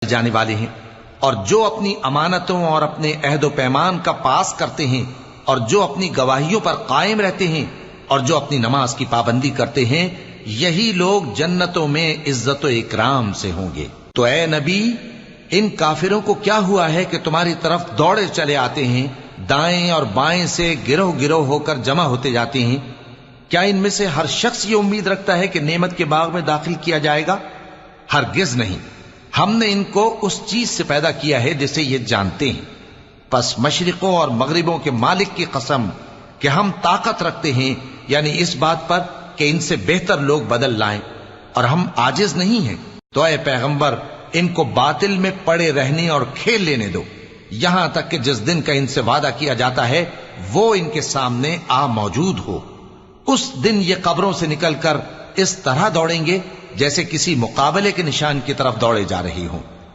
جانے والے ہیں، اور جو اپنی امانتوں اور اپنے عہد و پیمان کا پاس کرتے ہیں، اور جو اپنی گواہیوں پر قائم رہتے ہیں، اور جو اپنی نماز کی پابندی کرتے ہیں، یہی لوگ جنتوں میں عزت و اکرام سے ہوں گے۔ تو اے نبی، ان کافروں کو کیا ہوا ہے کہ تمہاری طرف دوڑے چلے آتے ہیں، دائیں اور بائیں سے گروہ گروہ ہو کر جمع ہوتے جاتے ہیں؟ کیا ان میں سے ہر شخص یہ امید رکھتا ہے کہ نعمت کے باغ میں داخل کیا جائے گا؟ ہرگز نہیں۔ ہم نے ان کو اس چیز سے پیدا کیا ہے جسے یہ جانتے ہیں، پس مشرقوں اور مغربوں کے مالک کی قسم کہ ہم طاقت رکھتے ہیں، یعنی اس بات پر کہ ان سے بہتر لوگ بدل لائیں، اور ہم عاجز نہیں ہیں۔ تو اے پیغمبر، ان کو باطل میں پڑے رہنے اور کھیل لینے دو، یہاں تک کہ جس دن کا ان سے وعدہ کیا جاتا ہے وہ ان کے سامنے آ موجود ہو۔ اس دن یہ قبروں سے نکل کر اس طرح دوڑیں گے جیسے کسی مقابلے کے نشان کی طرف دوڑے جا رہے ہوں۔